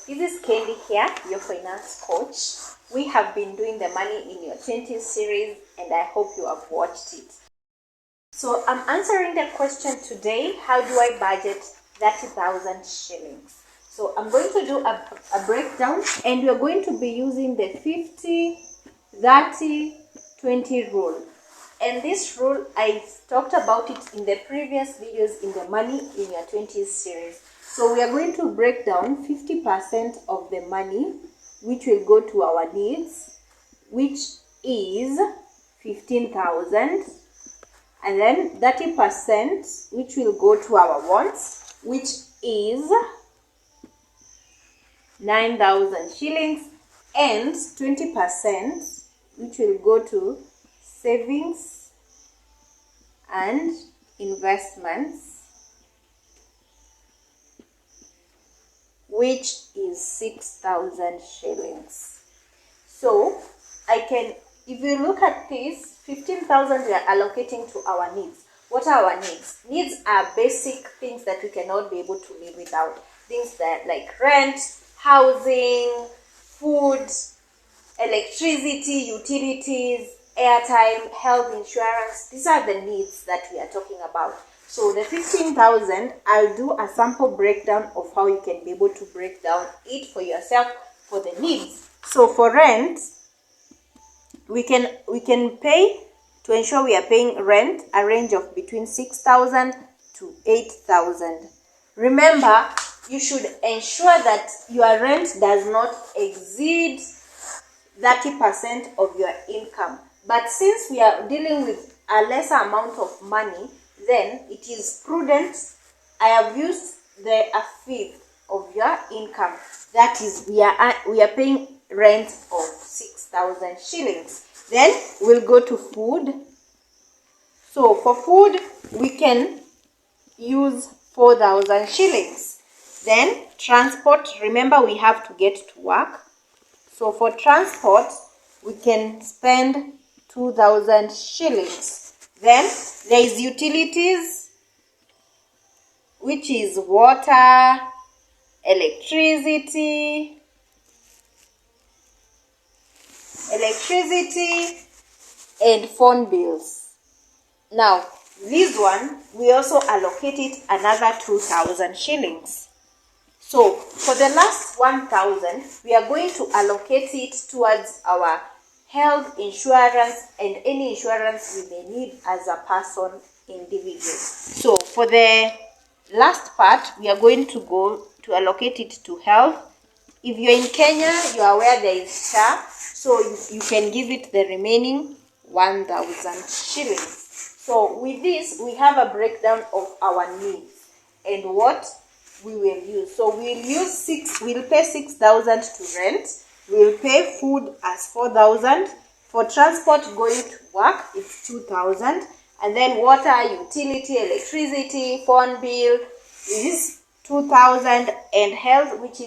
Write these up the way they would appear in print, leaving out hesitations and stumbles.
This is Candy here, your finance coach. We have been doing the Money in Your 20s series and I hope you have watched it. So I'm answering the question today, how do I budget 30,000 shillings? So I'm going to do a breakdown and we're going to be using the 50, 30, 20 rule. And this rule, I talked about it in the previous videos in the Money in Your 20s series. So we are going to break down 50% of the money which will go to our needs, which is 15,000, and then 30% which will go to our wants, which is 9,000 shillings, and 20% which will go to savings and investments, which is 6,000 shillings. So if you look at this, 15,000 we are allocating to our needs. What are our needs? Needs are basic things that we cannot be able to live without. Things that like rent, housing, food, electricity, utilities, airtime, health insurance. These are the needs that we are talking about. So the 15,000, I'll do a sample breakdown of how you can be able to break down it for yourself for the needs. So for rent, we can pay, to ensure we are paying rent, a range of between 6,000 to 8,000. Remember, you should ensure that your rent does not exceed 30% of your income. But since we are dealing with a lesser amount of money, then it is prudent. I have used a fifth of your income. That is, we are paying rent of 6,000 shillings. Then we'll go to food. So for food, we can use 4,000 shillings. Then transport, remember we have to get to work. So for transport, we can spend 2,000 shillings. Then there is utilities, which is water, electricity, and phone bills. Now, this one, we also allocated another 2,000 shillings. So, for the last 1,000, we are going to allocate it towards our health insurance and any insurance we may need as a person, individual. So, for the last part, we are going to go to allocate it to health. If you're in Kenya, you are aware there is SHA, so you can give it the remaining 1,000 shillings. So with this, we have a breakdown of our needs and what we will use. So we'll pay 6,000 to rent. We'll pay food as 4,000. For transport going to work, it's 2,000. And then water, utility, electricity, phone bill is 2,000, and health, which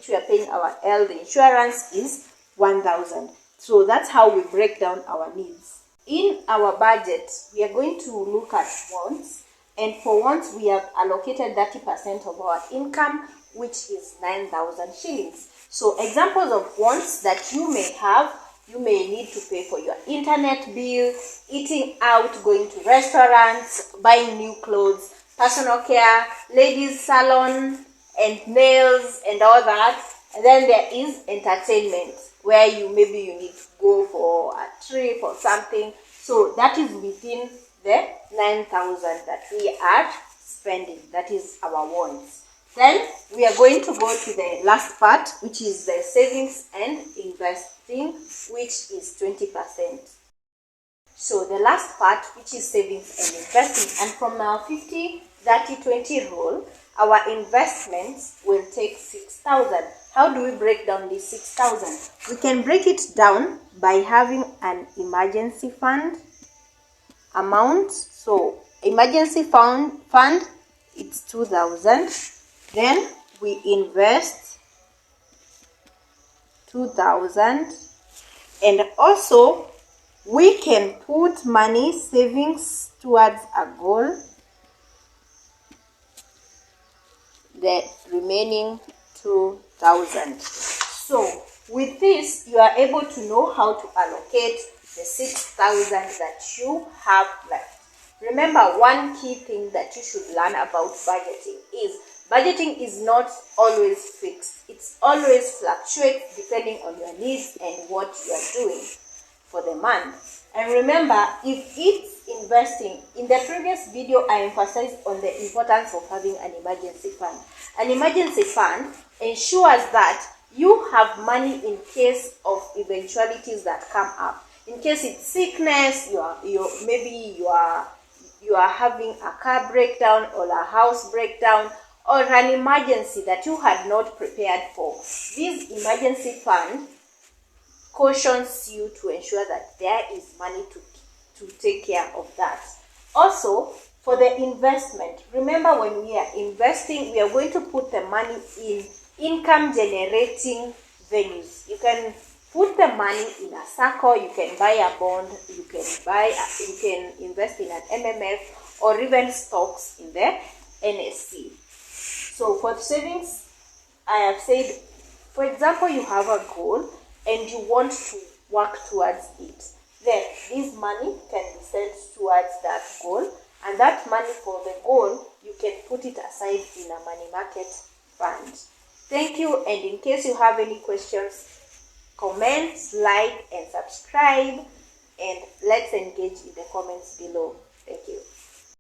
we are paying our health insurance, is 1,000. So that's how we break down our needs. In our budget, we are going to look at wants, and for wants we have allocated 30% of our income, which is 9,000 shillings. So examples of wants that you may have: you may need to pay for your internet bill, eating out, going to restaurants, buying new clothes, personal care, ladies salon and nails and all that. And then there is entertainment, where you need to go for a trip or something. So that is within the 9,000 that we are spending. That is our wants. Then we are going to go to the last part, which is the savings and investing, which is 20%. So the last part, which is savings and investing, and from our 50, 30, 20 rule, our investments will take 6,000. How do we break down this 6,000? We can break it down by having an emergency fund amount. So emergency fund, it's 2,000. Then we invest 2,000, and also we can put money savings towards a goal, the remaining 2,000. So with this, you are able to know how to allocate the 6,000 that you have left. Remember, one key thing that you should learn about budgeting is not always fixed. It's always fluctuates depending on your needs and what you are doing for the month. And remember, if it's investing, in the previous video I emphasized on the importance of having an emergency fund. An emergency fund ensures that you have money in case of eventualities that come up. In case it's sickness, maybe you are having a car breakdown or a house breakdown or an emergency that you had not prepared for. This emergency fund cautions you to ensure that there is money to take care of that. Also, for the investment, remember, when we are investing, we are going to put the money in income generating venues. You can put the money in a circle, you can buy a bond, you can invest in an MMF or even stocks in the NSC. So for savings, I have said, for example, you have a goal and you want to work towards it. Then this money can be sent towards that goal, and that money for the goal, you can put it aside in a money market fund. Thank you, and in case you have any questions, comment, like, and subscribe, and let's engage in the comments below. Thank you.